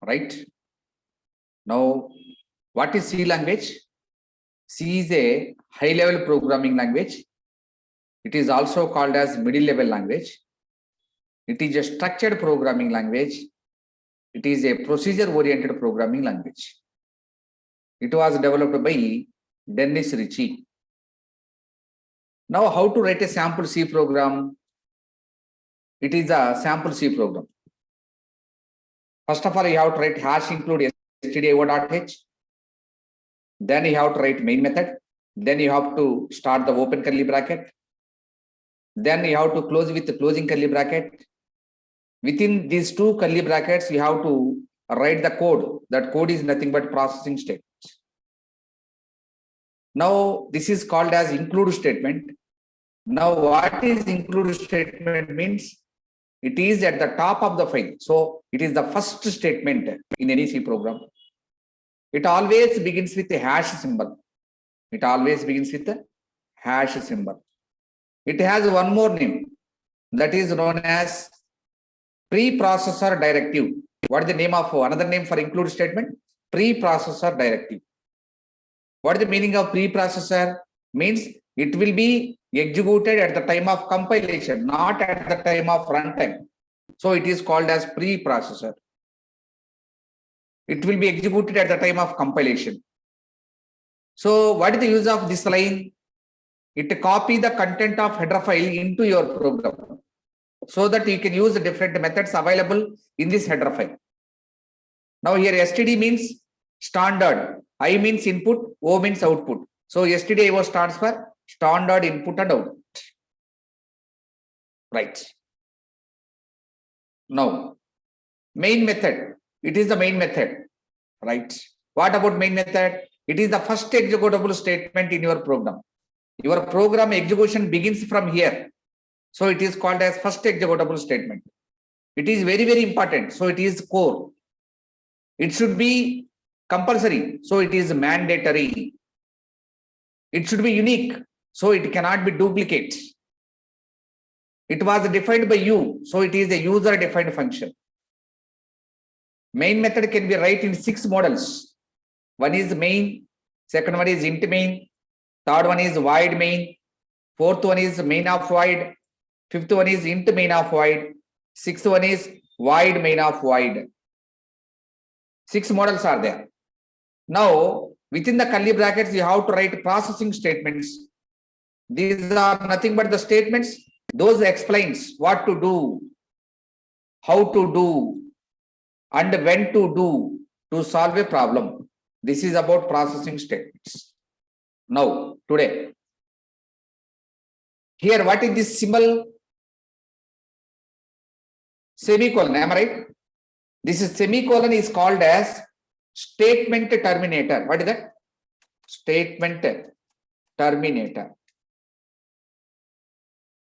right? Now, what is C language? C is a high-level programming language. It is also called as middle-level language. It is a structured programming language. It is a procedure-oriented programming language. It was developed by Dennis Ritchie. Now, how to write a sample C program? It is a sample C program. First of all, you have to write hash include stdio.h. Then you have to write main method. Then you have to start the open curly bracket. Then you have to close with the closing curly bracket. Within these two curly brackets, you have to write the code. That code is nothing but processing statements. Now, this is called as include statement. Now, what is include statement means? It is at the top of the file. So, it is the first statement in any C program. It always begins with a hash symbol. It always begins with a hash symbol. It has one more name that is known as preprocessor directive. What is the name of another name for include statement? Preprocessor directive. What is the meaning of preprocessor? Means it will be executed at the time of compilation, not at the time of runtime. So it is called as preprocessor. It will be executed at the time of compilation. So what is the use of this line? It copies the content of header file into your program so that you can use the different methods available in this header file. Now here std means standard, I means input, O means output. So stdio stands for standard input and output. Right. Now, main method. It is the main method. Right. What about main method? It is the first executable statement in your program. Your program execution begins from here. So it is called as first executable statement. It is very, very important. So it is core. It should be compulsory. So it is mandatory. It should be unique. So it cannot be duplicate. It was defined by you. So it is a user defined function. Main method can be written in 6 models. One is main. Second one is int main. Third one is void main. Fourth one is main of void. Fifth one is int main of void. Sixth one is void main of void. 6 models are there. Now, within the curly brackets, you have to write processing statements. These are nothing but the statements. Those explains what to do, how to do, and when to do to solve a problem. This is about processing statements. Now, today, here, what is this symbol? Semicolon, am I right? This is semicolon is called as statement terminator. What is that? Statement terminator.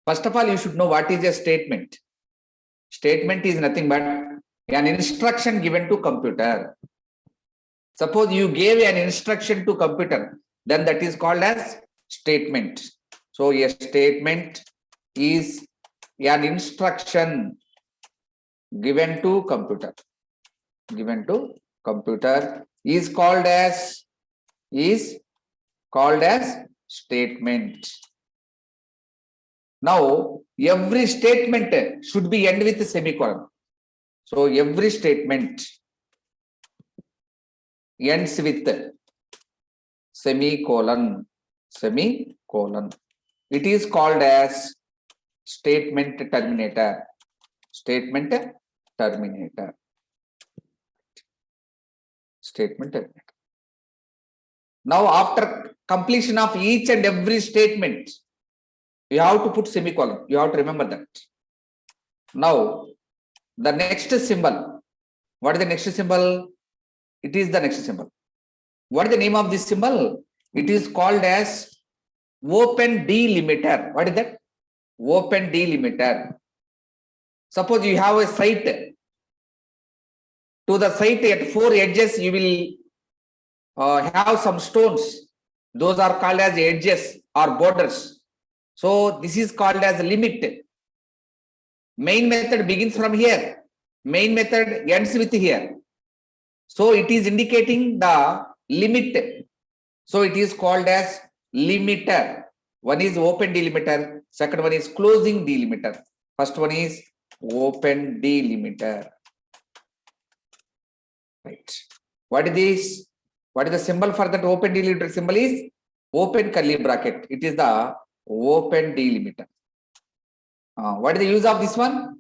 First of all, you should know what is a statement. Statement is nothing but an instruction given to computer. Suppose you gave an instruction to computer, then that is called as statement. So a statement is an instruction given to computer. Given to computer is called as statement. Now, every statement should be end with a semicolon. So every statement ends with semicolon. Semicolon. It is called as statement terminator. Statement terminator. Statement terminator. Now, after completion of each and every statement, you have to put semicolon. You have to remember that. Now, the next symbol. What is the next symbol? It is the next symbol. What is the name of this symbol? It is called as open delimiter. What is that? Open delimiter. Suppose you have a site. To the site at 4 edges, you will have some stones. Those are called as edges or borders. So this is called as limit. Main method begins from here. Main method ends with here. So it is indicating the limit. So it is called as limiter. One is open delimiter, second one is closing delimiter. First one is open delimiter. Right. What is this? What is the symbol for that open delimiter? Symbol is open curly bracket. It is the open delimiter. What is the use of this one?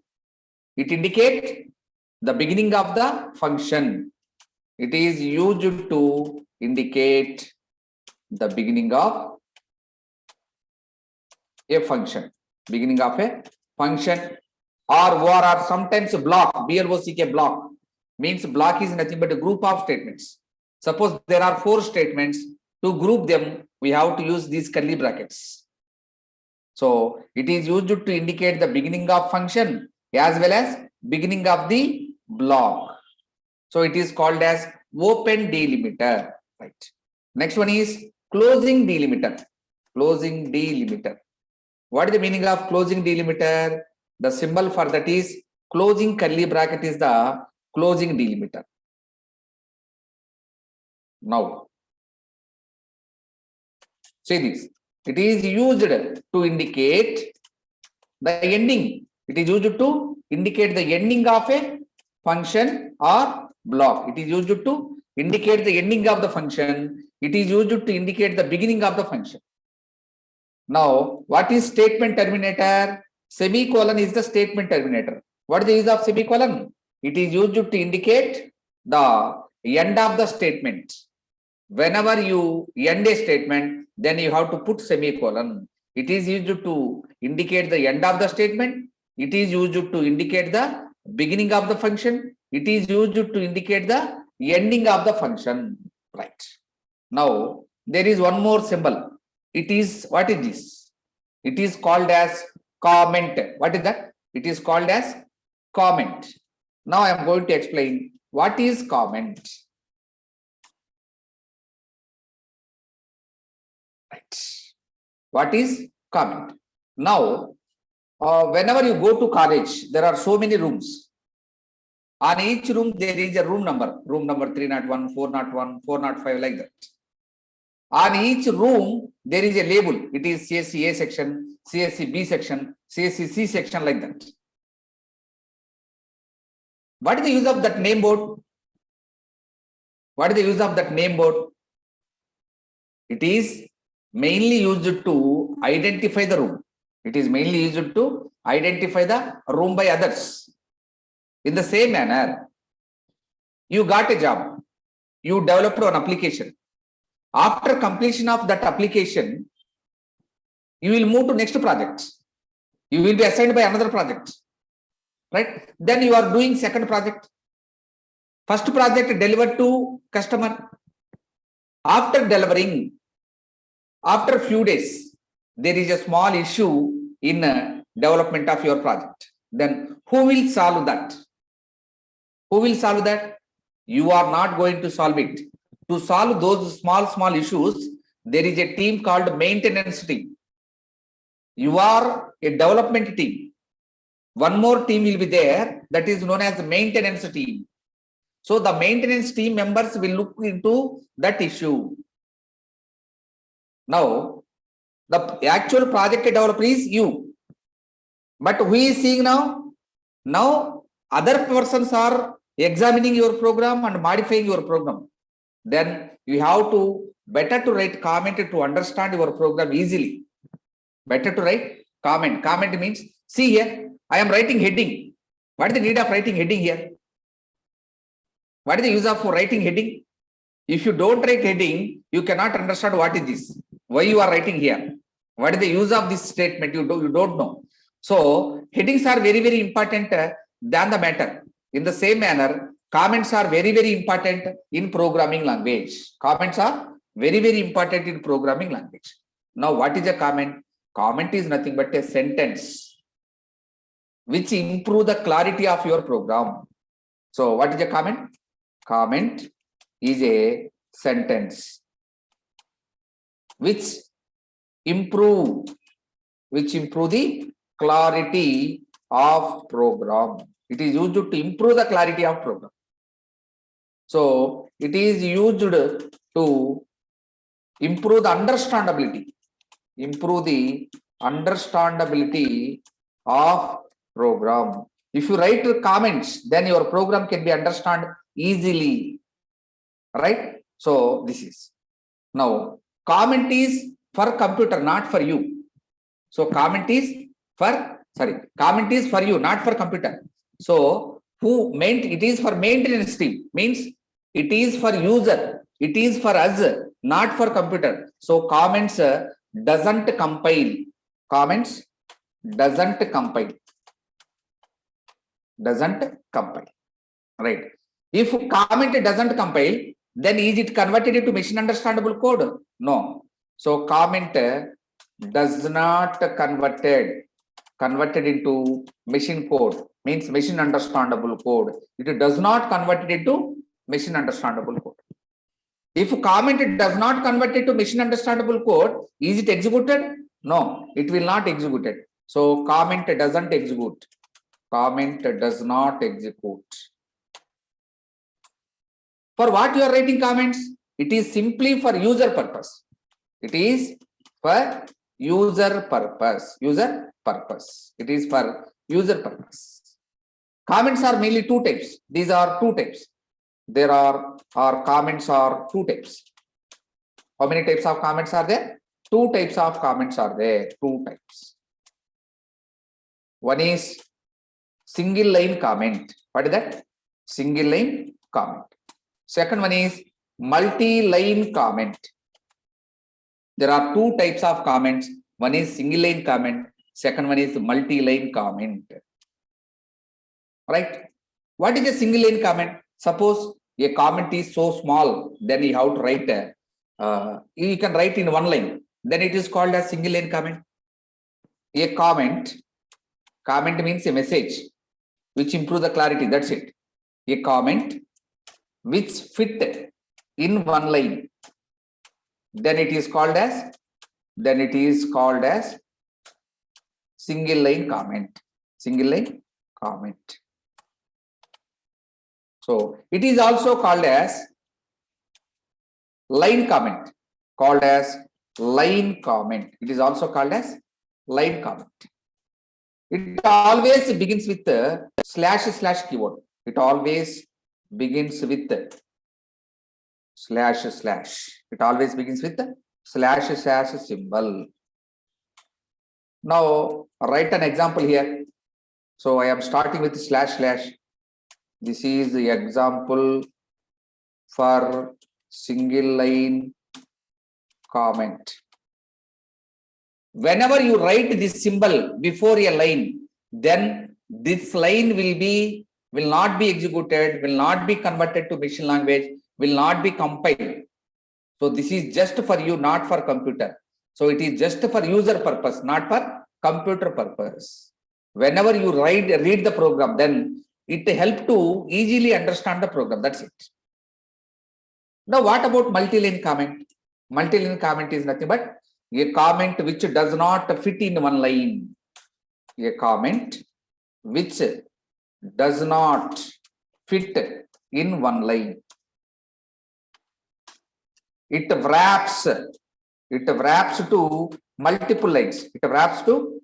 It indicates the beginning of the function. It is used to indicate the beginning of a function. Beginning of a function or sometimes block. BLOCK block means block is nothing but a group of statements. Suppose there are 4 statements. To group them, we have to use these curly brackets. So it is used to indicate the beginning of function as well as beginning of the block. So it is called as open delimiter. Right. Next one is closing delimiter. Closing delimiter. What is the meaning of closing delimiter? The symbol for that is closing curly bracket is the closing delimiter. Now, see this. It is used to indicate the ending. It is used to indicate the ending of a function or block. It is used to indicate the ending of the function. It is used to indicate the beginning of the function. Now, what is statement terminator? Semicolon is the statement terminator. What is the use of semicolon? It is used to indicate the end of the statement. Whenever you end a statement, then you have to put semicolon. It is used to indicate the end of the statement. It is used to indicate the beginning of the function. It is used to indicate the ending of the function. Right. Now, there is one more symbol. It is, what is this? It is called as comment. What is that? It is called as comment. Now I am going to explain what is comment. Right. What is comment? Now, whenever you go to college, there are so many rooms. On each room, there is a room number 301, 401, 405, like that. On each room, there is a label. It is CSC A section, CSC B section, CSC C section, like that. What is the use of that name board? What is the use of that name board? It is mainly used to identify the room. It is mainly used to identify the room by others. In the same manner, you got a job. You developed an application. After completion of that application, you will move to next project. You will be assigned by another project. Right? Then you are doing second project. First project delivered to customer. After delivering, after few days, there is a small issue in development of your project. Then who will solve that? Who will solve that? You are not going to solve it. To solve those small issues, there is a team called maintenance team. You are a development team. One more team will be there, that is known as the maintenance team. So the maintenance team members will look into that issue. Now, the actual project developer is you. But who is seeing now? Now, other persons are examining your program and modifying your program. Then you have to better to write comment to understand your program easily. Better to write comment. Comment means, see here, I am writing heading. What is the need of writing heading here? What is the use of writing heading? If you don't write heading, you cannot understand what is this. Why you are writing here? What is the use of this statement? You don't know. So headings are very, very important than the matter. In the same manner, comments are very, very important in programming language. Comments are very, very important in programming language. Now, what is a comment? Comment is nothing but a sentence which improve the clarity of your program. So, what is a comment? Comment is a sentence which improve the clarity of program. It is used to improve the clarity of program. So it is used to improve the understandability. Improve the understandability of program. If you write comments, then your program can be understood easily. Right? So this is. Now, comment is for computer, not for you. So comment is for you, not for computer. So it is for maintenance team, means it is for user, it is for us, not for computer. So comments doesn't compile. Comments doesn't compile. Right? If comment doesn't compile, then is it converted into machine understandable code? No. So comment does not converted into machine code, means machine understandable code. It does not convert it into machine understandable code. If comment does not convert it to machine understandable code, is it executed? No, it will not execute it. So comment doesn't execute. Comment does not execute. For what you are writing comments? It is simply for user purpose. It is for user purpose. It is for user purpose. Comments are mainly two types. These are two types. There are comments are two types. How many types of comments are there? Two types of comments are there. Two types. One is single line comment. What is that? Single line comment. Second one is multi-line comment. There are two types of comments. One is single line comment. Second one is multi-line comment. Right? What is a single line comment? Suppose a comment is so small, then you have to write. You can write in one line. Then it is called as single line comment. A comment means a message which improves the clarity. That's it. A comment which fit in one line. Then it is called as single line comment. Single line comment. So it is also called as line comment. It is also called as line comment. It always begins with the / keyword. It always begins with the // It always begins with the / symbol. Now write an example here. So I am starting with // This is the example for single line comment. Whenever you write this symbol before a line, then this line will not be executed, will not be converted to machine language, will not be compiled. So this is just for you, not for computer. So it is just for user purpose, not for computer purpose. Whenever you read the program, then it helps to easily understand the program. That's it. Now, what about multi-line comment? Multi-line comment is nothing but a comment which does not fit in one line. A comment which does not fit in one line. It wraps to multiple lines. It wraps to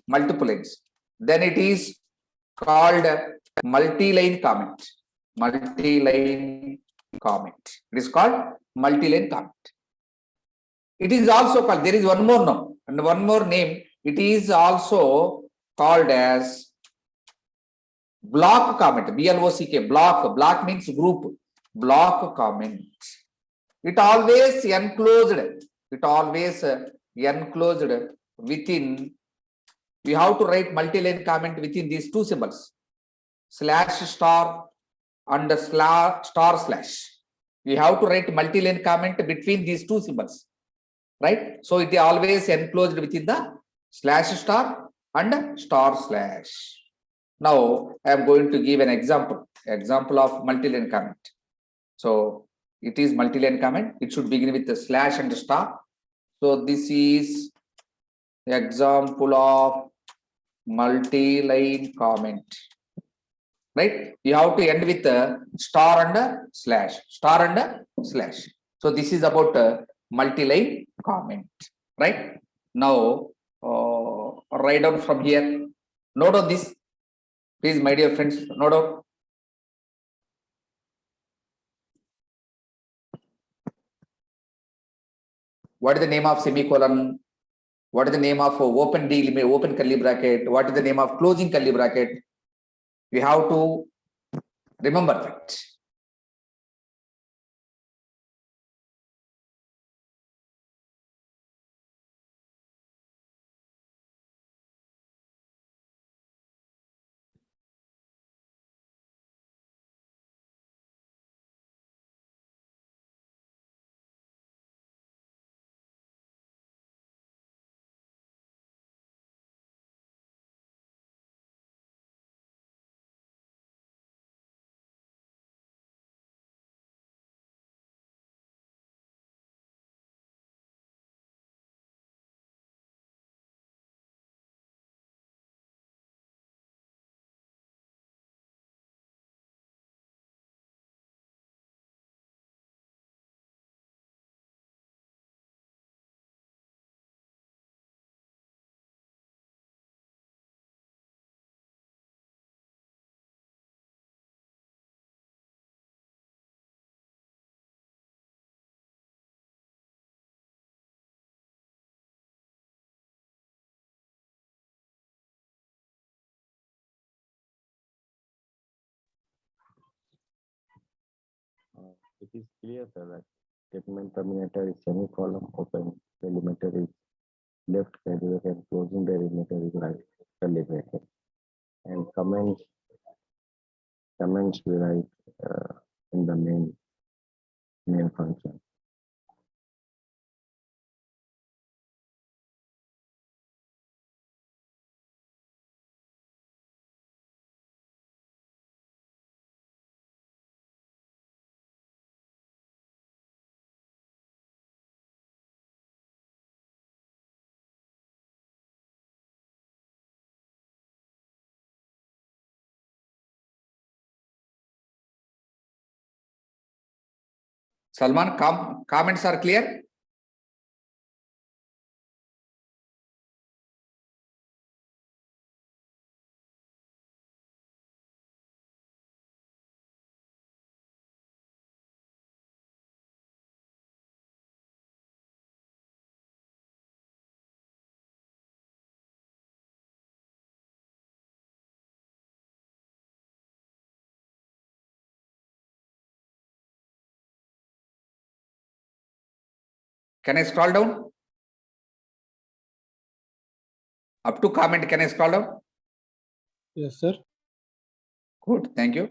multiple lines. Then it is called multi-line comment. It is called multi-line comment. It is also called, there is one more now, and one more name. It is also called as block comment. BLOCK. Block means group. Block comment. It always enclosed within. We have to write multi-line comment within these two symbols, / and //. We have to write multi-line comment between these two symbols, right? So it is always enclosed within the / and //. Now I am going to give an example of multi-line comment. So it is multi-line comment. It should begin with the / and *. So this is example of multi-line comment. Right? You have to end with a star and a slash, star and a slash. So this is about a multi-line comment. Right? Now, write down from here. Note on this, please, my dear friends. Note down. What is the name of semicolon? What is the name of open delimiter, open curly bracket? What is the name of closing curly bracket? We have to remember that. It is clear, sir, that statement terminator is semicolon, open delimiter is left curly bracket, closing delimiter is right curly bracket, and comments we write in the main function. Salman, comments are clear? Can I scroll down? Up to comment, can I scroll down? Yes, sir. Good, thank you.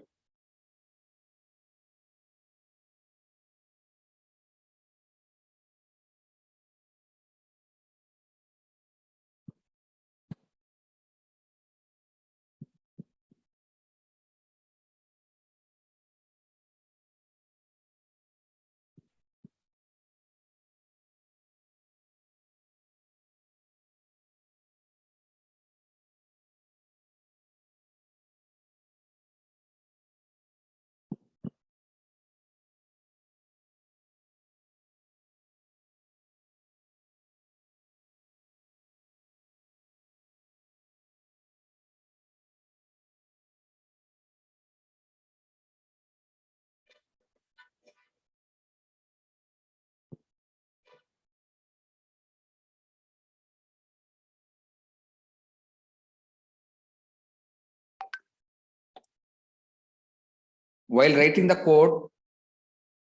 While writing the code,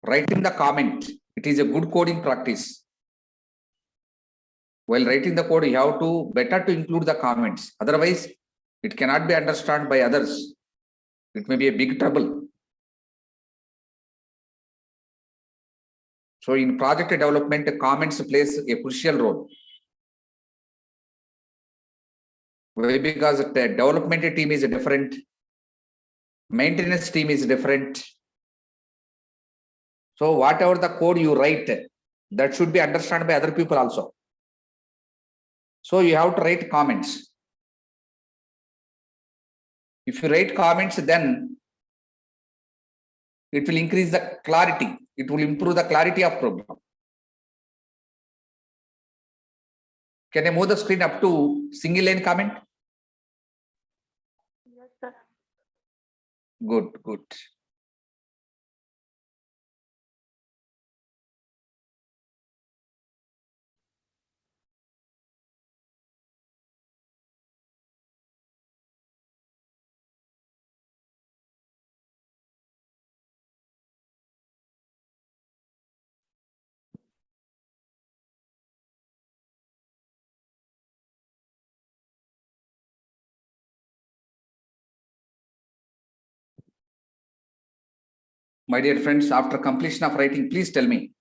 write in the comment. It is a good coding practice. While writing the code, you have to better to include the comments. Otherwise, it cannot be understood by others. It may be a big trouble. So in project development, comments plays a crucial role. Why? Because the development team is different. Maintenance team is different. So whatever the code you write, that should be understood by other people also. So you have to write comments. If you write comments, then it will increase the clarity. It will improve the clarity of program. Can I move the screen up to single line comment? Yes, sir. Good, good. My dear friends, after completion of writing, please tell me.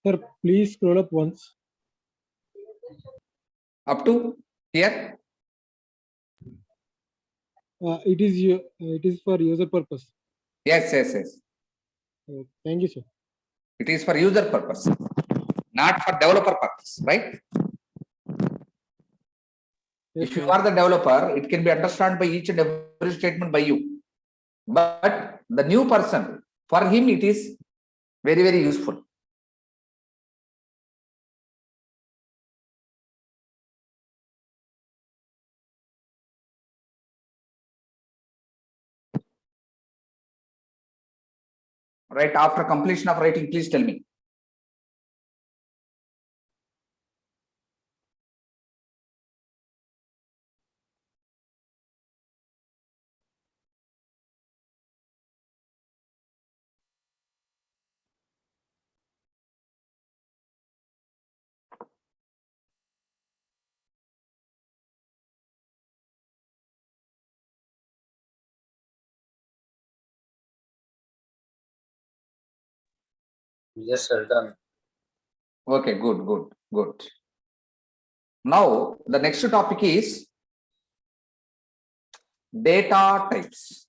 Sir, please scroll up once. Up to here? It is for user purpose. Yes, yes, yes. Thank you, sir. It is for user purpose, not for developer purpose, right? Yes, If you sir. are the developer, it can be understood by each and every statement by you. But the new person, for him, it is very, very useful. Right after completion of writing, please tell me. Yes, sir, done. Okay, good, good, good. Now, the next topic is data types.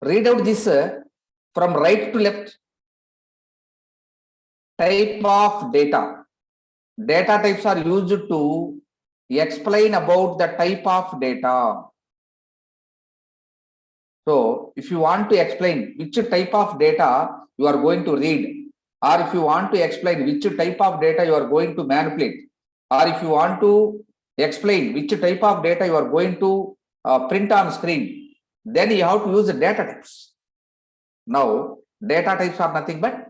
Read out this from right to left. Type of data. Data types are used to explain about the type of data. So, if you want to explain which type of data you are going to read, or if you want to explain which type of data you are going to manipulate, or if you want to explain which type of data you are going to print on screen, then you have to use the data types. Now, data types are nothing but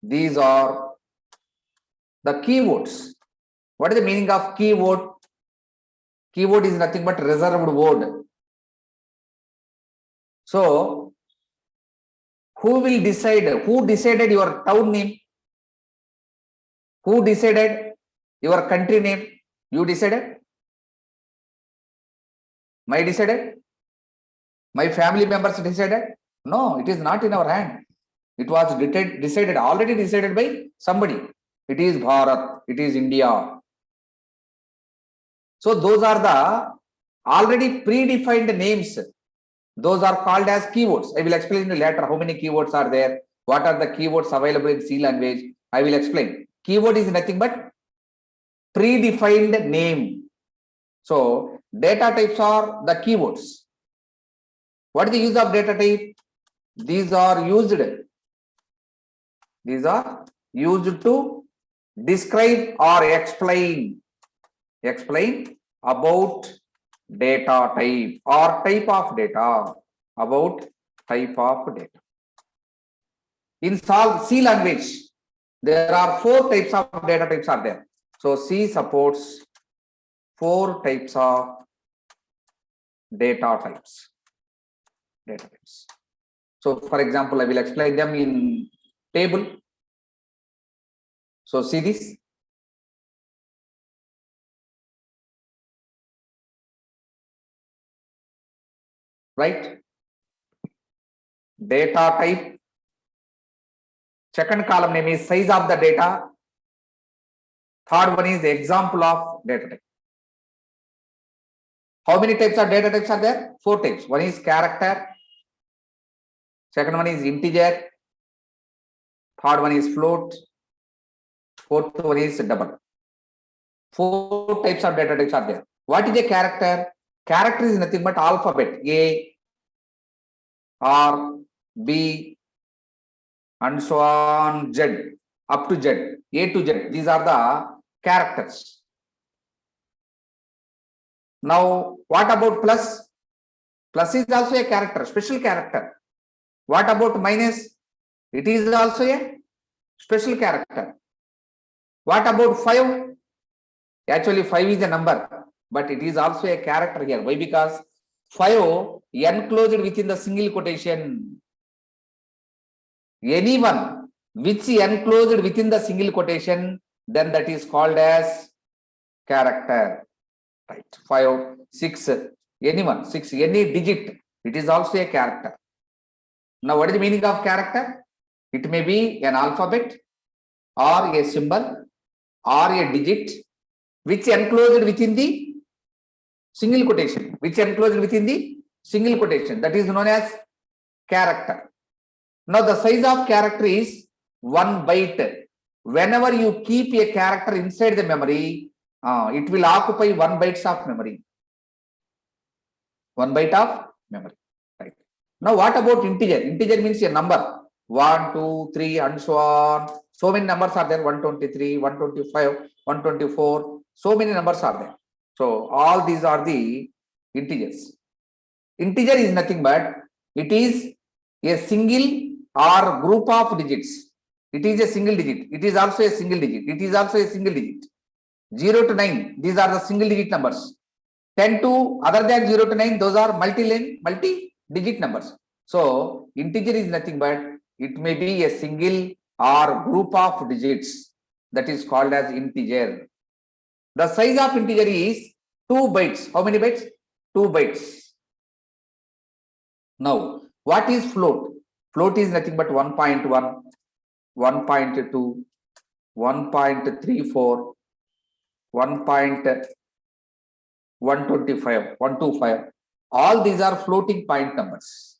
these are the keywords. What is the meaning of keyword? Keyword is nothing but reserved word. So, who will decide? Who decided your town name? Who decided your country name? You decided? My decided? My family members decided? No, it is not in our hand. It was decided, already decided by somebody. It is Bharat, it is India. So those are the already predefined names. Those are called as keywords. I will explain to you later how many keywords are there, what are the keywords available in C language. I will explain. Keyword is nothing but predefined name. So data types are the keywords. What is the use of data type? These are used to describe or explain about data type or type of data, about type of data. In C language, there are 4 types of data types are there. So C supports 4 types of data types. So for example, I will explain them in table. So see this. Right? Data type. Second column name is size of the data. Third one is the example of data type. How many types of data types are there? 4 types. One is character, second one is integer, third one is float, fourth one is double. 4 types of data types are there. What is a character? Character is nothing but alphabet A, R, B, and so on Z, up to Z, A to Z. These are the characters. Now, what about plus? Plus is also a character, special character. What about minus? It is also a special character. What about 5? Actually, 5 is a number, but it is also a character here. Why? Because 5 enclosed within the single quotation. Anyone which enclosed within the single quotation, then that is called as character. Right? 5, 6, anyone, 6, any digit, it is also a character. Now, what is the meaning of character? It may be an alphabet or a symbol or a digit which enclosed within the single quotation, that is known as character. Now, the size of character is 1 byte. Whenever you keep a character inside the memory, it will occupy 1 byte of memory. 1 byte of memory. Right. Now, what about integer? Integer means a number. 1, 2, 3, and so on. So many numbers are there. 123, 125, 124. So many numbers are there. So all these are the integers. Integer is nothing but it is a single or group of digits. It is a single digit. It is also a single digit. It is also a single digit. 0 to 9, these are the single digit numbers. 10 to other than 0 to 9, those are multi-digit numbers. So integer is nothing but it may be a single or group of digits, that is called as integer. The size of integer is 2 bytes. How many bytes? 2 bytes. Now, what is float? Float is nothing but 1.1, 1.2, 1.34, 1.125, 125. All these are floating point numbers.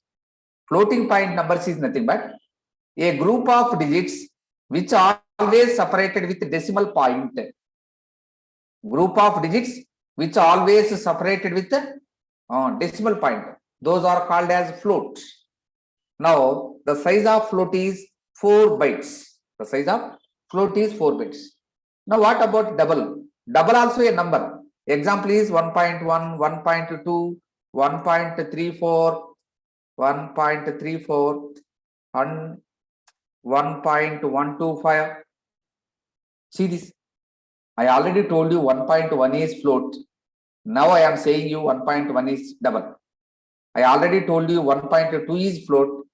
Floating point numbers is nothing but a group of digits which are always separated with decimal point. Group of digits which are always separated with decimal point. Those are called as float. Now, the size of float is 4 bytes. The size of float is 4 bytes. Now, what about double? Double also a number. Example is 1.1, 1.2, 1.34, 1.34, and 1.125. See this. I already told you 1.1 is float. Now I am saying you 1.1 is double. I already told you 1.2 is float.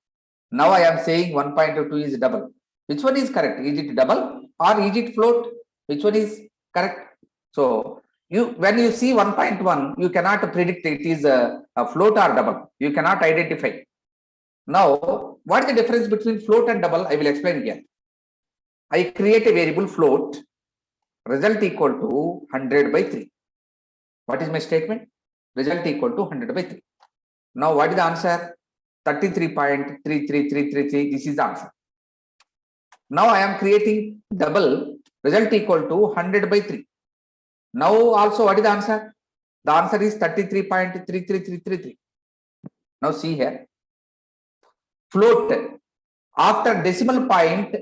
Now I am saying 1.2 is double. Which one is correct? Is it double or is it float? Which one is correct? So when you see 1.1, you cannot predict it is a float or double. You cannot identify. Now, what is the difference between float and double? I will explain here. I create a variable float, result equal to 100 by 3. What is my statement? Result equal to 100 by 3. Now, what is the answer? 33.33333. This is the answer. Now, I am creating double, result equal to 100 by 3. Now, also, what is the answer? The answer is 33.33333. Now, see here. Float, after decimal point,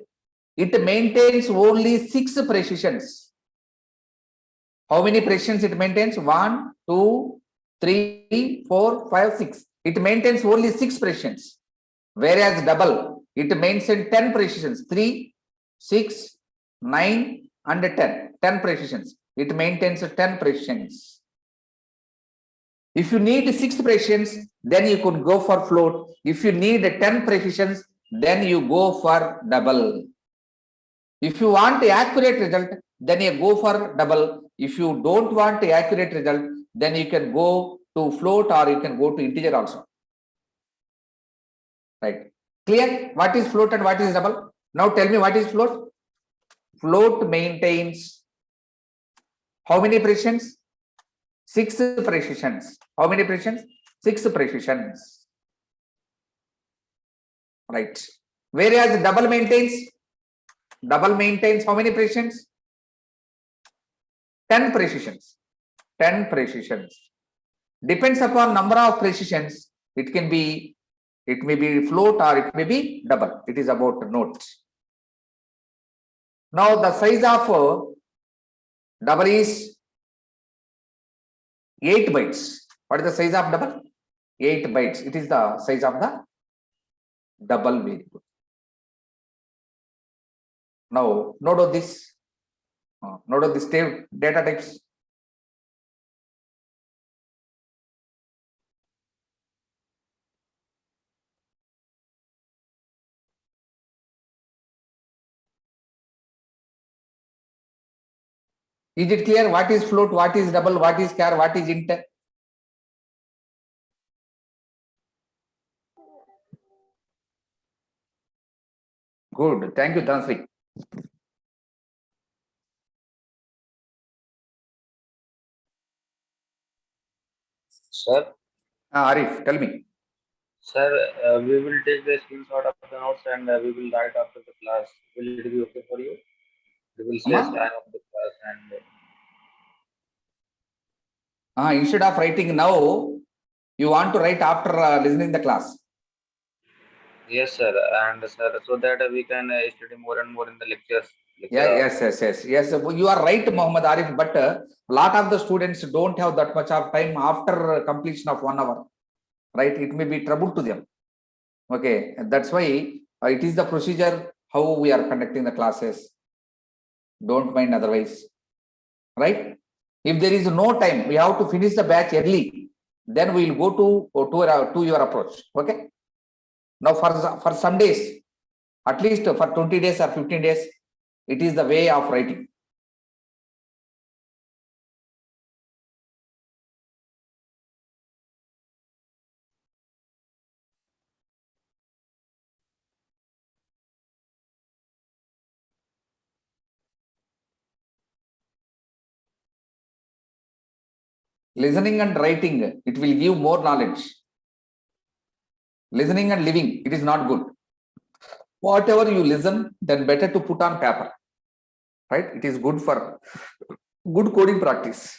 it maintains only 6 precisions. How many precisions it maintains? 1, 2, 3, 4, 5, 6. It maintains only 6 precisions. Whereas double, it maintains 10 precisions. 3, 6, 9, and 10. 10 precisions. It maintains 10 precisions. If you need 6 precisions, then you could go for float. If you need 10 precisions, then you go for double. If you want the accurate result, then you go for double. If you don't want the accurate result, then you can go to float or you can go to integer also. Right? Clear? What is float and what is double? Now tell me what is float? Float maintains how many precisions? 6 precisions. How many precisions? 6 precisions. right? Whereas double maintains how many precisions? 10 precisions. 10 precisions. Depends upon number of precisions. It may be float or it may be double. It is about nodes. Now the size of double is 8 bytes. What is the size of double? 8 bytes. It is the size of the double variable. Now note this data types. Is it clear what is float, what is double, what is char, what is int? Good. Thank you, Dhanasri. Sir, Arif, tell me. sir, we will take the screenshot of the notes and we will write after the class. Will it be okay for you? We will say Amma? sign of the class and Instead of writing now, you want to write after listening the class. yes, sir, and sir, so that we can study more and more in the lectures. Yes. You are right, Muhammad Arif, but a lot of the students don't have that much of time after completion of 1 hour, right? It may be trouble to them. Okay, that's why it is the procedure how we are conducting the classes. Don't mind otherwise, right? If there is no time, we have to finish the batch early. Then we will go to your approach. Okay. Now for some days, at least for 20 days or 15 days, it is the way of writing. Listening and writing, it will give more knowledge. Listening and living, it is not good. Whatever you listen, then better to put on paper, right? It is good for good coding practice.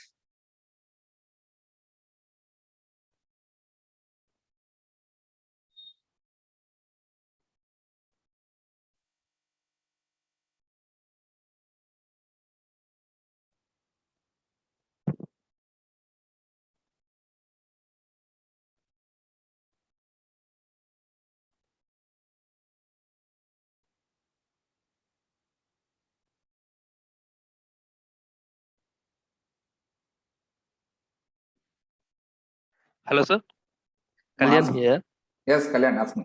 Hello, sir. Ask Kalyan me. here. Yes, Kalyan, ask me.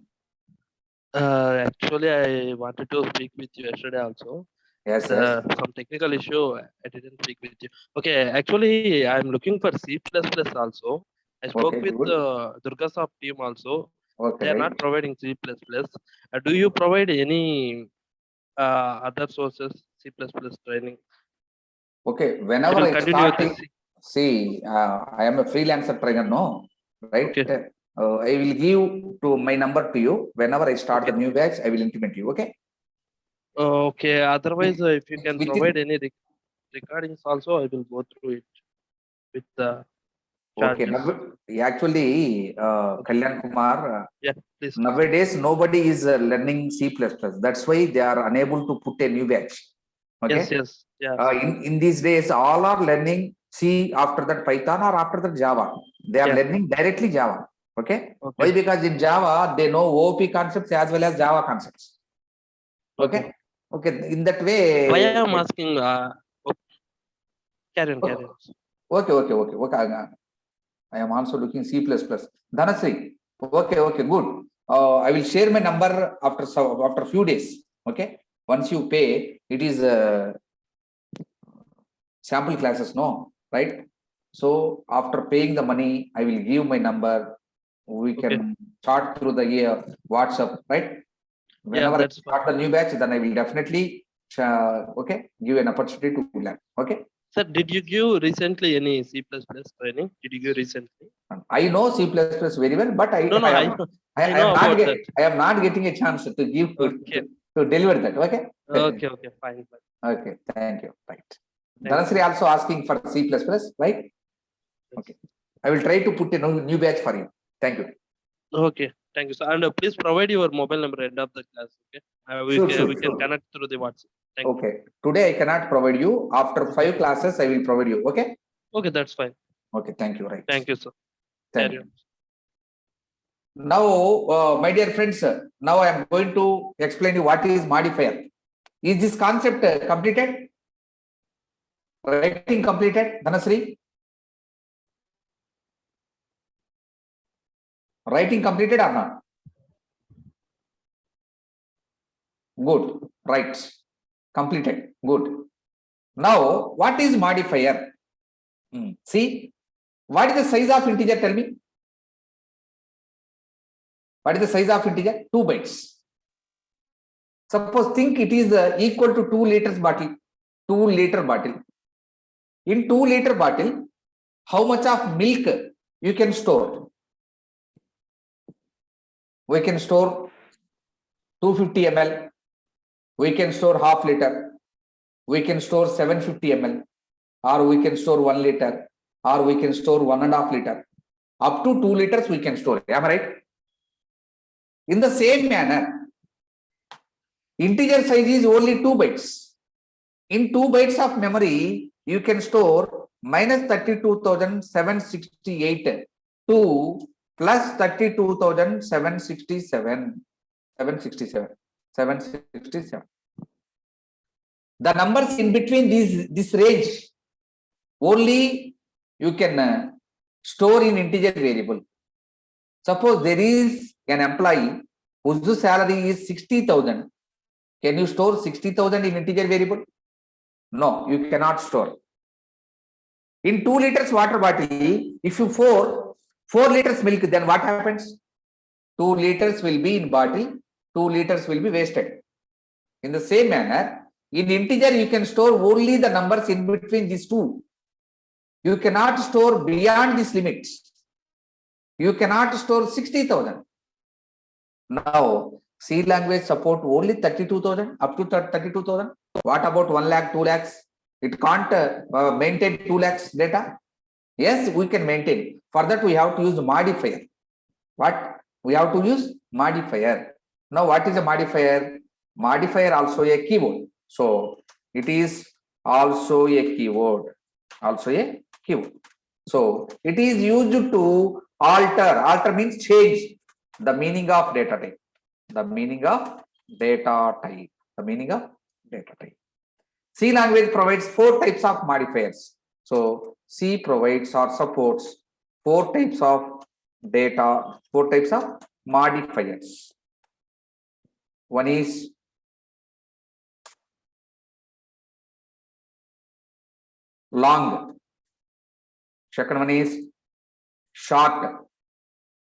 Actually, I wanted to speak with you yesterday also. Yes. Some technical issue, I didn't speak with you. Okay, actually, I'm looking for C++ also. I spoke Okay, with good. DURGASOFT team also. Okay, They are right. not providing C++. Do you provide any other sources C++ training? Okay, I whenever will I continue with start, this. see, I am a freelancer trainer, no, right? Okay. I will give to my number to you. Whenever I start Okay. the new batch, I will intimate you. Okay. Okay. Otherwise, if you can Within- provide any recordings also, I will go through it with the Okay. charges. Actually, Kalyan Kumar, Yeah, please. nowadays nobody is learning C++. That's why they are unable to put a new batch. Okay. Yes. Yeah. In these days, all are learning C, after that Python, or after that Java. They are learning directly Java. Okay. Why? Because in Java, they know OOP concepts as well as Java concepts. Okay. In that way. Why I am asking? Carry on. Okay. I am also looking C++. Dhanasri. Okay, good. I will share my number after few days. Okay. Once you pay, it is sample classes, no, right? So after paying the money, I will give my number. We can start through the WhatsApp, right? Whenever I start the new batch, then I will definitely give an opportunity to learn. Okay. Sir, did you give recently any C++ training? Did you give recently? I know C++ very well, but I, No, no, I, am, I know about that. I am not getting a chance to give Okay. to deliver that. Okay. Okay, fine. Okay, thank you. Right. Thank Dhanasri also asking for C++, right? Okay. I will try to put a new batch for you. Thank you. Okay, thank you, sir. And please provide your mobile number end of the class. Okay, we can connect through the WhatsApp. Thank you. Okay. Today I cannot provide you. After 5 classes, I will provide you. Okay. Okay, that's fine. Okay. Thank you. Right. Thank you, sir. Thank Carry you. on. Now, my dear friends, now I am going to explain you what is modifier. Is this concept completed? Writing completed, Dhanasri? Writing completed or not? Good. Right. Completed. Good. Now, what is modifier? See, what is the size of integer? Tell me. What is the size of integer? 2 bytes. Suppose think it is equal to 2 liters bottle. 2 liter bottle. In 2 liter bottle, how much of milk you can store? We can store 250 ml. We can store half liter. We can store 750 ml. Or we can store 1 liter. Or we can store 1.5 liter. Up to 2 liters we can store. Am I right? In the same manner, integer size is only 2 bytes. In 2 bytes of memory, you can store minus 32,768 to plus 32,767. 767. The numbers in between this range only you can store in integer variable. Suppose there is an employee whose salary is 60,000. Can you store 60,000 in integer variable? No, you cannot store. In 2 liters water bottle, if you pour 4 liters milk, then what happens? 2 liters will be in bottle, 2 liters will be wasted. In the same manner, in integer, you can store only the numbers in between these two. You cannot store beyond this limit. You cannot store 60,000. Now, C language support only 32,000, up to 32,000. What about 1 lakh, 2 lakhs? It can't maintain 2 lakhs data. Yes, we can maintain. For that, we have to use modifier. What? We have to use modifier. Now, what is a modifier? Modifier also a keyword. So, it is also a keyword. Also a keyword. So, it is used to alter. Alter means change the meaning of data type. The meaning of data type. The meaning of data type. C language provides 4 types of modifiers. So, C provides or supports 4 types of data, 4 types of modifiers. One is long. Second one is short.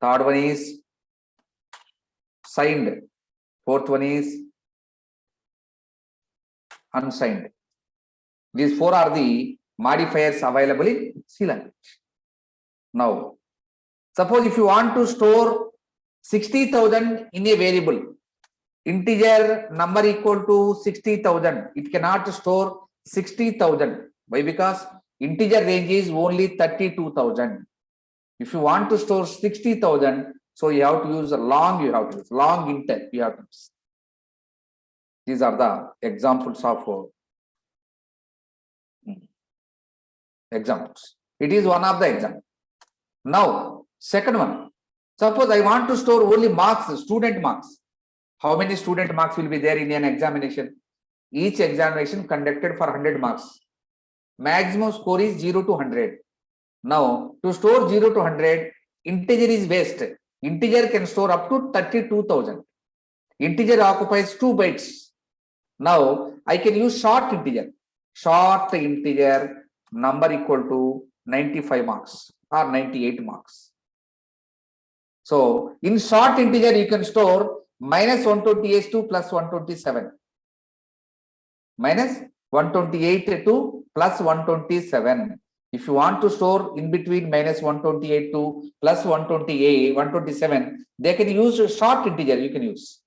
Third one is signed. Fourth one is unsigned. These 4 are the modifiers available in C language. Now, suppose if you want to store 60,000 in a variable, integer number equal to 60,000, it cannot store 60,000. Why? Because integer range is only 32,000. If you want to store 60,000, so you have to use a long, you have to use long int, you have to use. These are the examples of examples. It is one of the examples. Now, second one. Suppose I want to store only marks, student marks. How many student marks will be there in an examination? Each examination conducted for 100 marks. Maximum score is 0 to 100. Now, to store 0 to 100, integer is waste. Integer can store up to 32,000. Integer occupies 2 bytes. Now, I can use short integer. Short integer number equal to 95 marks or 98 marks. So, in short integer, you can store minus 128 to plus 127. Minus 128 to plus 127. If you want to store in between minus 128 to plus 128, 127, they can use a short integer. You can use.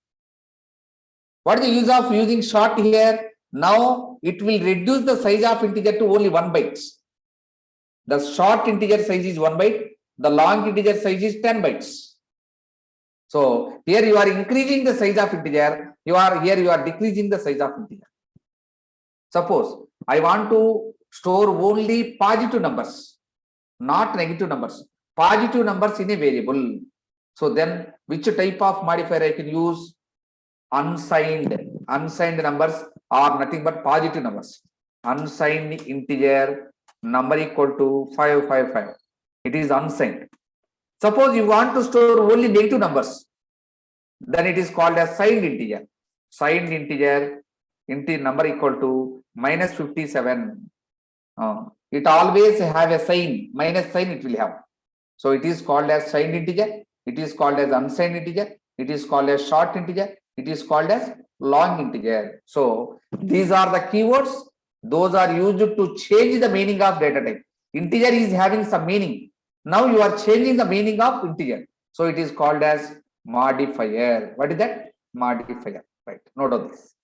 What is the use of using short here? Now it will reduce the size of integer to only 1 byte. The short integer size is 1 byte. The long integer size is 10 bytes. So here you are increasing the size of integer. You are decreasing the size of integer. Suppose I want to store only positive numbers, not negative numbers. Positive numbers in a variable. So then which type of modifier I can use? Unsigned. Unsigned numbers are nothing but positive numbers. Unsigned integer number equal to 555. It is unsigned. Suppose you want to store only negative numbers, then it is called as signed integer. Signed integer number equal to minus 57. It always have a sign, minus sign it will have. So it is called as signed integer. It is called as unsigned integer. It is called as short integer. It is called as long integer. So these are the keywords. Those are used to change the meaning of data type. Integer is having some meaning. Now you are changing the meaning of integer. So it is called as modifier. What is that? Modifier. Right. Note of this.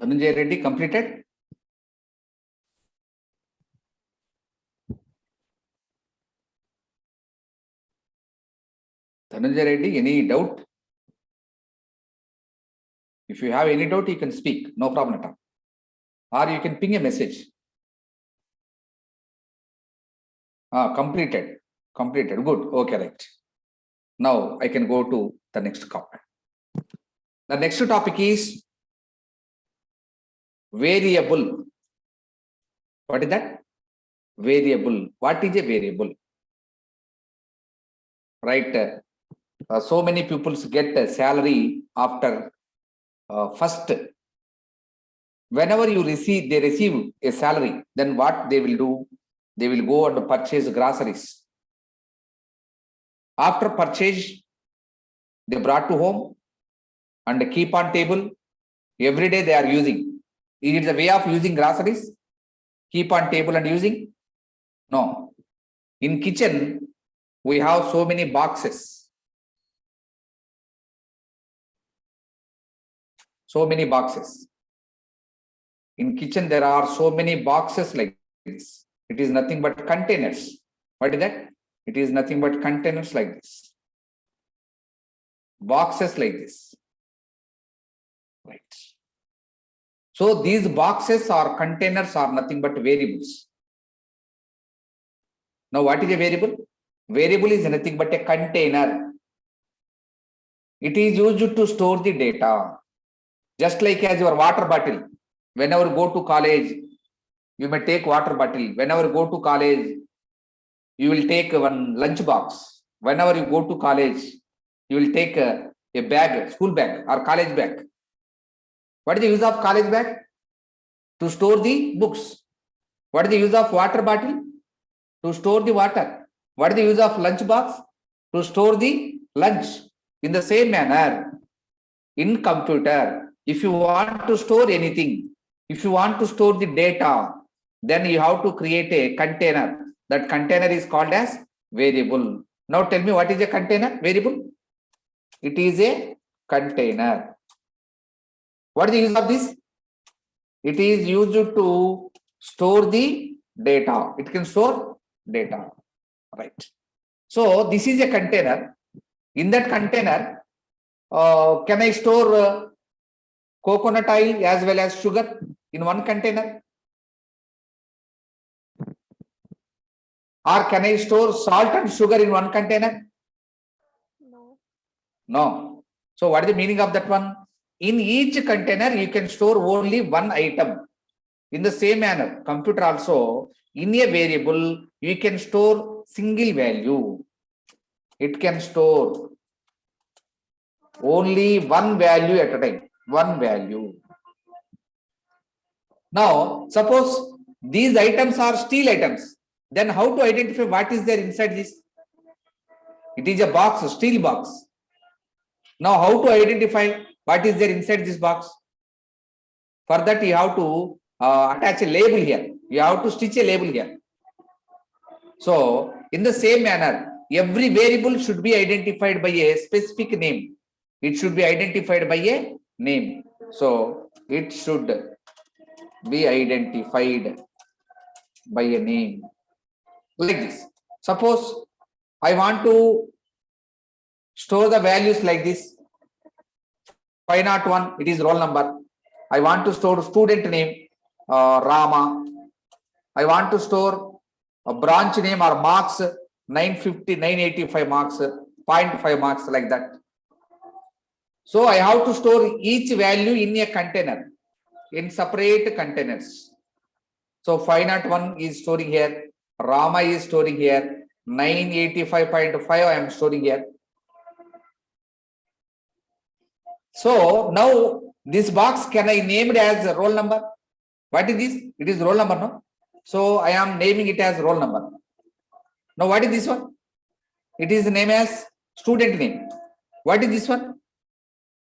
ADV completed. ADV, any doubt? If you have any doubt, you can speak. No problem at all. Or you can ping a message. Completed. Completed. Good. Okay, right. Now I can go to the next topic. The next topic is variable. What is that? Variable. What is a variable? Right. So many people get a salary after first. Whenever they receive a salary, then what they will do? They will go and purchase groceries. After purchase, they brought to home and keep on table. Every day they are using. Is it the way of using groceries? Keep on table and using? No. In kitchen, we have so many boxes. So many boxes. In kitchen, there are so many boxes like this. It is nothing but containers. What is that? It is nothing but containers like this. Boxes like this. Right. So these boxes or containers are nothing but variables. Now what is a variable? Variable is nothing but a container. It is used to store the data. Just like as your water bottle. Whenever you go to college, you may take water bottle. Whenever you go to college, you will take one lunch box. Whenever you go to college, you will take a bag, school bag or college bag. What is the use of college bag? To store the books. What is the use of water bottle? To store the water. What is the use of lunch box? To store the lunch. In the same manner, in computer, if you want to store anything, if you want to store the data, then you have to create a container. That container is called as variable. Now tell me, what is a container variable? It is a container. What is the use of this? It is used to store the data. It can store data, right? So this is a container. In that container, can I store coconut oil as well as sugar in one container? Or can I store salt and sugar in one container? No. No. So what is the meaning of that one? In each container, you can store only one item. In the same manner, computer also, in a variable, you can store single value. It can store only one value at a time. One value. Now, suppose these items are steel items. Then how to identify what is there inside this? It is a box, a steel box. Now, how to identify what is there inside this box? For that, you have to attach a label here. You have to stitch a label here. So, in the same manner, every variable should be identified by a specific name. It should be identified by a name. So, it should be identified by a name. Like this. Suppose I want to store the values like this. 501, it is roll number. I want to store student name, Rama. I want to store a branch name or marks, 950, 985 marks, 0.5 marks, like that. So I have to store each value in a container, in separate containers. So 501 is storing here, Rama is storing here, 985.5 I am storing here. So now this box, can I name it as a roll number? What is this? It is roll number, no? So I am naming it as roll number. Now what is this one? It is named as student name. What is this one?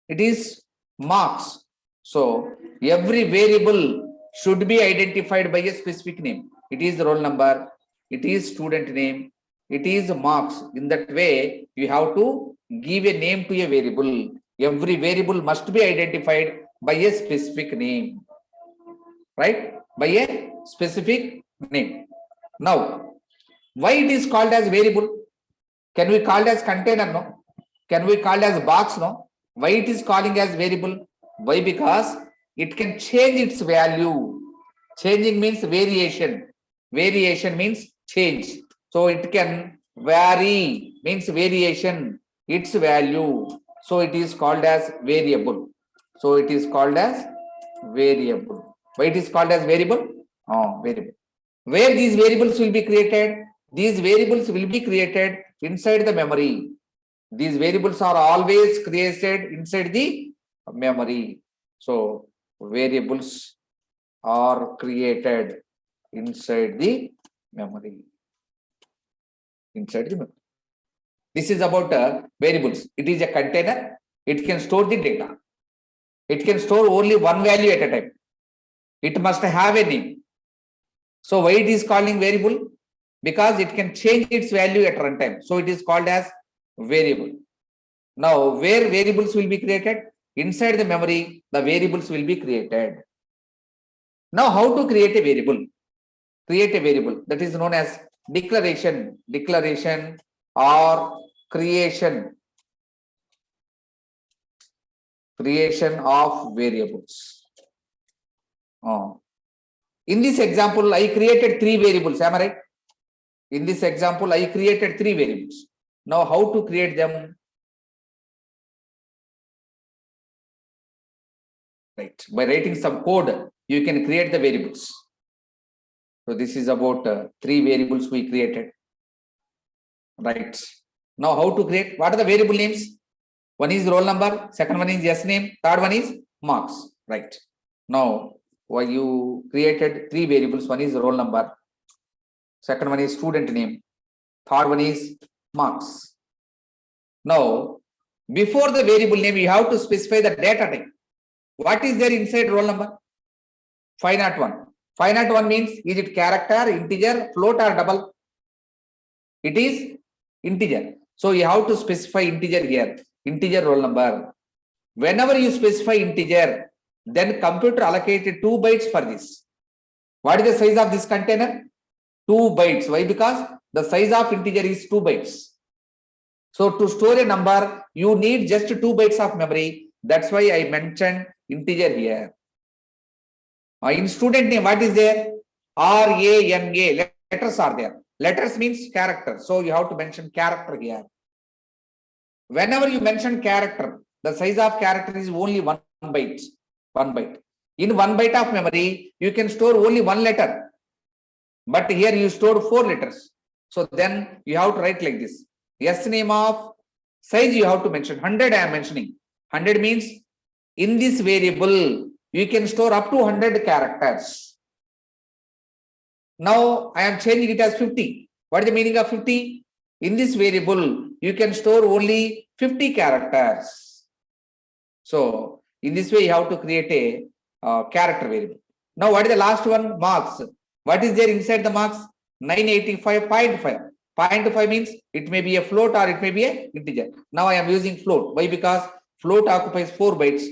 It is marks. So every variable should be identified by a specific name. It is roll number. It is student name. It is marks. In that way, you have to give a name to a variable. Every variable must be identified by a specific name, right? By a specific name. Now, why it is called as variable? Can we call it as container? No. Can we call it as box? No. Why it is calling as variable? Why? Because it can change its value. Changing means variation. Variation means change. So it can vary, means variation, its value. So it is called as variable. So it is called as variable. Why it is called as variable? Variable. Where these variables will be created? These variables will be created inside the memory. These variables are always created inside the memory. So variables are created inside the memory. Inside the memory. This is about variables. It is a container. It can store the data. It can store only one value at a time. It must have a name. So why it is calling variable? Because it can change its value at runtime. So it is called as variable. Now, where variables will be created? Inside the memory, the variables will be created. Now, how to create a variable? Create a variable that is known as declaration, declaration or creation of variables. In this example, I created 3 variables. Am I right? In this example, I created 3 variables. Now, how to create them? Right. By writing some code, you can create the variables. So this is about 3 variables we created. Right. Now, how to create? What are the variable names? One is roll number, second one is yes name, third one is marks. Right. Now, why you created 3 variables? One is roll number, second one is student name, Third one is marks. Now, before the variable name, you have to specify the data type. What is there inside roll number? 501. 501 means, is it character, integer, float or double? It is integer. So you have to specify integer here, integer roll number. Whenever you specify integer, then computer allocated 2 bytes for this. What is the size of this container? 2 bytes. Why? Because the size of integer is 2 bytes. So to store a number, you need just 2 bytes of memory. That's why I mentioned integer here. In student name, what is there? RANA, letters are there. Letters means character. So you have to mention character here. Whenever you mention character, the size of character is only 1 byte. 1 byte. In 1 byte of memory, you can store only 1 letter. But here you store 4 letters. So then you have to write like this. S name of size you have to mention. 100 I am mentioning. 100 means in this variable, you can store up to 100 characters. Now I am changing it as 50. What is the meaning of 50? In this variable, you can store only 50 characters. So in this way, you have to create a character variable. Now what is the last one? Marks. What is there inside the marks? 985.5. 0.5 means it may be a float or it may be a integer. Now I am using float. Why? Because float occupies 4 bytes.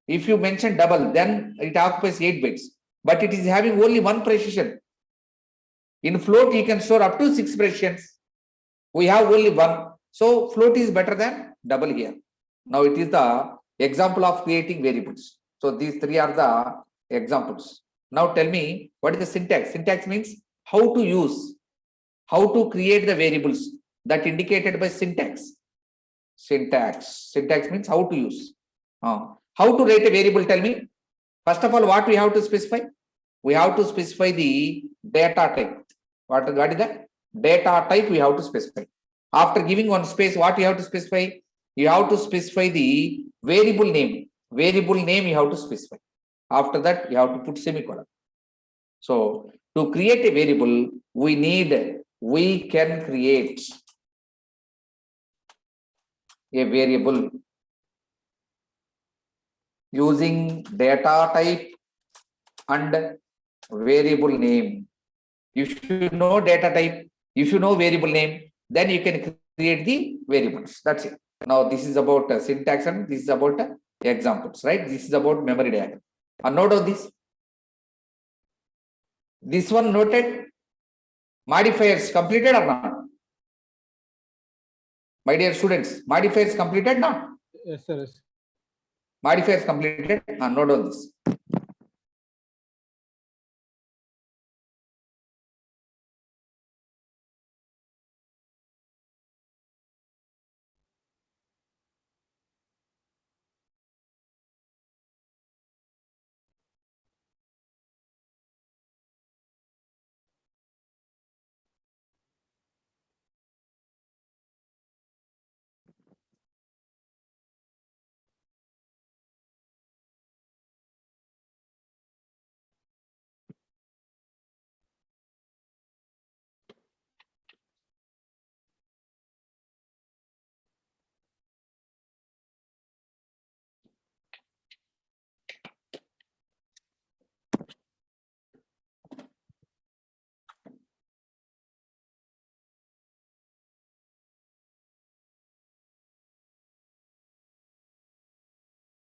If you mention double, then it occupies 8 bytes. But it is having only 1 precision. In float, you can store up to 6 precisions. We have only 1. So float is better than double here. Now it is the example of creating variables. So these 3 are the examples. Now tell me, what is the syntax? Syntax means how to use, how to create the variables that indicated by syntax. Syntax means how to use. How to write a variable, tell me. First of all, what we have to specify? We have to specify the data type. What is that? Data type we have to specify. After giving one space, what you have to specify? You have to specify the variable name. Variable name you have to specify. After that, you have to put semicolon. So to create a variable, we can create a variable using data type and variable name. If you know data type, if you know variable name, then you can create the variables. That's it. Now this is about syntax and this is about examples, right? This is about memory diagram. Note of this. This one noted. Modifiers completed or not? My dear students, modifiers completed not? Yes, sir. Yes. Modifiers completed. Note on this.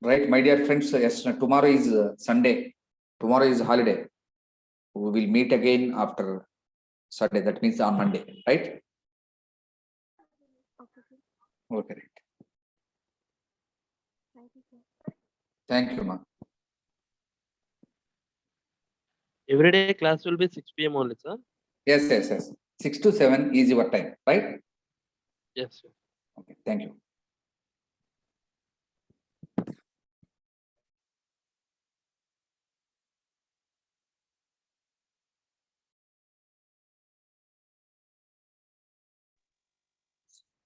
Right, my dear friends, yes, tomorrow is Sunday. Tomorrow is holiday. We will meet again after Sunday. That means on Monday, right? Okay, sir. Okay, right. Thank you, sir. Thank you, ma. Every day class will be 6 p.m. only, sir. Yes. 6 to 7 is your time, right? Yes, sir. Okay, thank you.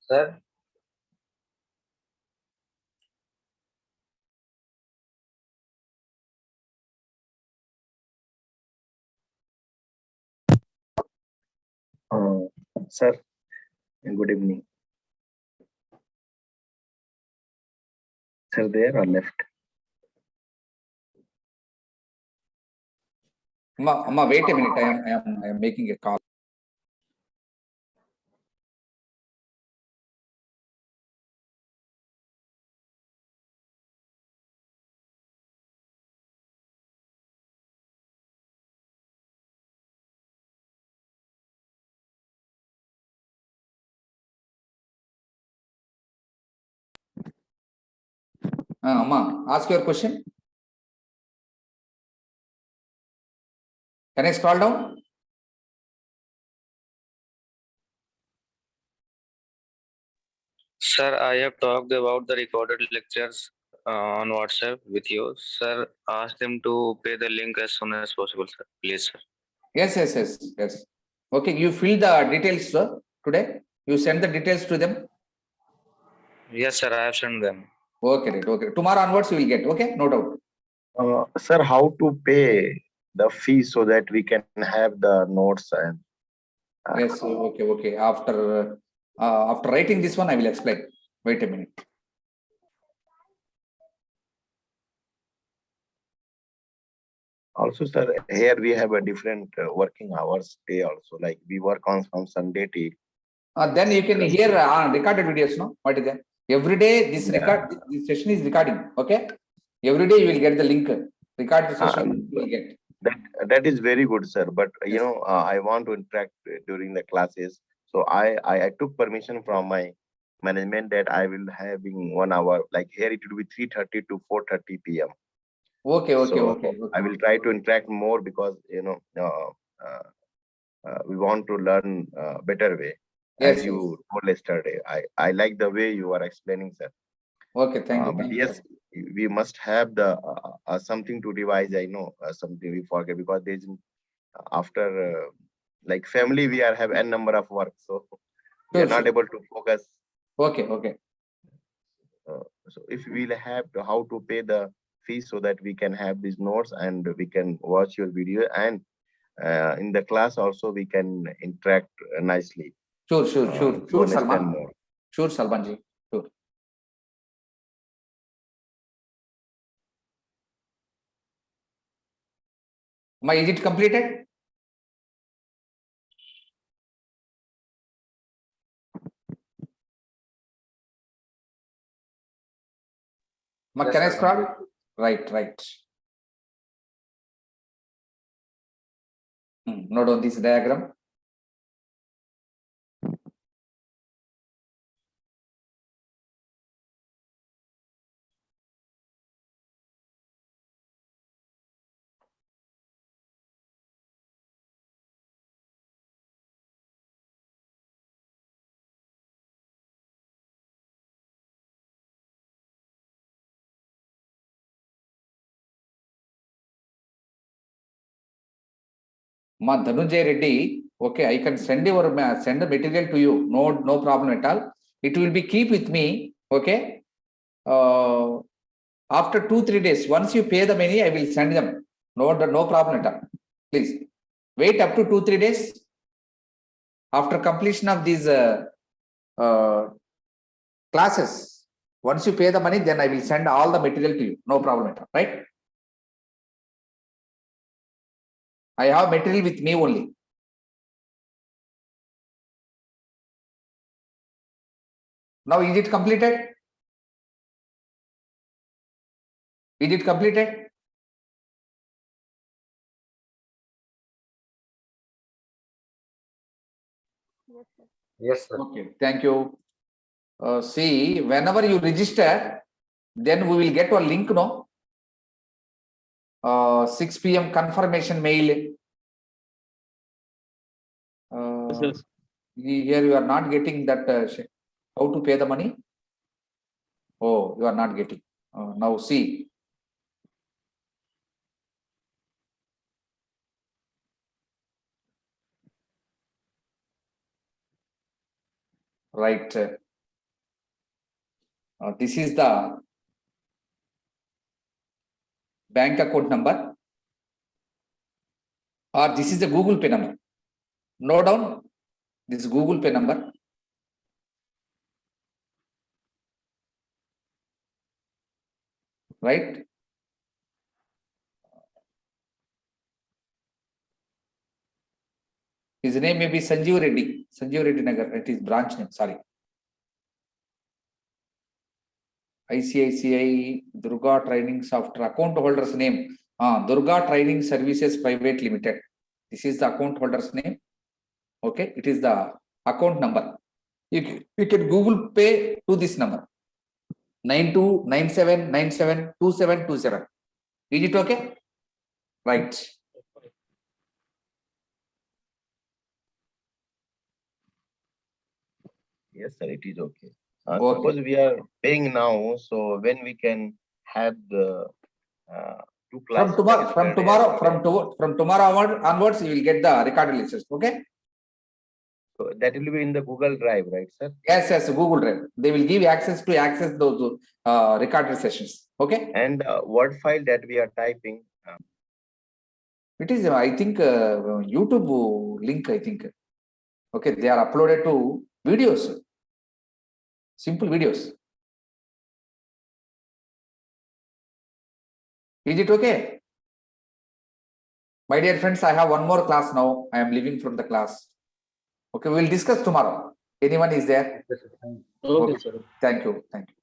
Sir, Sir, Good evening. Sir, there or left? Amma, wait a minute. I am making a call. Amma, ask your question. Can I scroll down? Sir, I have talked about the recorded lectures on WhatsApp with you. Sir, ask them to pay the link as soon as possible, sir. Please, sir. Yes. Okay, you fill the details, sir, today. You send the details to them. Yes, sir, I have sent them. Okay, right. Okay. Tomorrow onwards you will get. Okay, no doubt. Sir, how to pay the fee so that we can have the notes and Yes. Okay. After writing this one, I will explain. Wait a minute. also, sir, here we have a different working hours day also. Like we work on from Sunday till. Then you can hear recorded videos. No, what is that? Every day this this session is recording. Okay. Every day you will get the link. Recorded session you will get. That is very good, sir. But you Yes. know, I want to interact during the classes. So I took permission from my management that I will having 1 hour. Like here it will be 3:30 to 4:30 p.m. Okay. So I will try to interact more because you know we want to learn better way. Yes. As you told yesterday, I like the way you are explaining, sir. Okay. Thank you. But yes, we must have the something to revise. I know something we forget because there's after like family we are have n number of work, so we are not able to focus. Okay. So if we'll have how to pay the fee so that we can have these notes and we can watch your video and in the class also we can interact nicely. Sure, To understand Salman. more. Sure, Salmanji. Sure. Is it completed? Yes, Can I sir, scroll? Right. Note on this diagram. Dhanunjay okay, I can send the material to you. No problem at all. It will be keep with me. Okay. After 2-3 days, once you pay the money, I will send them. No problem at all. Please wait up to 2-3 days. After completion of these classes, once you pay the money, then I will send all the material to you. No problem at all. Right? I have material with me only. Now, is it completed? Is it completed? Yes, sir. Yes, sir. Okay, thank you. See, whenever you register, then we will get a link, no? 6 p.m. confirmation mail. Yes. Here you are not getting that. How to pay the money? Oh, you are not getting. Now see. Right. This is the bank account number, or this is the Google Pay number. Note down this Google Pay number. right? His name may be ADV Reddy Nagar, it is branch name, sorry. ICICI Durga Training Software account holder's name, Durga Training Services Private Limited. This is the account holder's name. Okay, it is the account number. You can Google Pay to this number 9297972727. Is it okay? Right. Yes, sir, it is okay. Okay. Suppose we are paying now, so when we can have the two classes? From tomorrow onwards, you will get the recorded lectures. Okay. So that will be in the Google Drive, right, sir? Yes, Google Drive. They will give you access those recorded sessions. Okay. And what file that we are typing? It is, I think, YouTube link. I think. Okay, they are uploaded to videos. Simple videos. Is it okay? My dear friends, I have one more class now. I am leaving from the class. Okay, we will discuss tomorrow. Anyone is there? Okay, sir. Thank you. Thank you.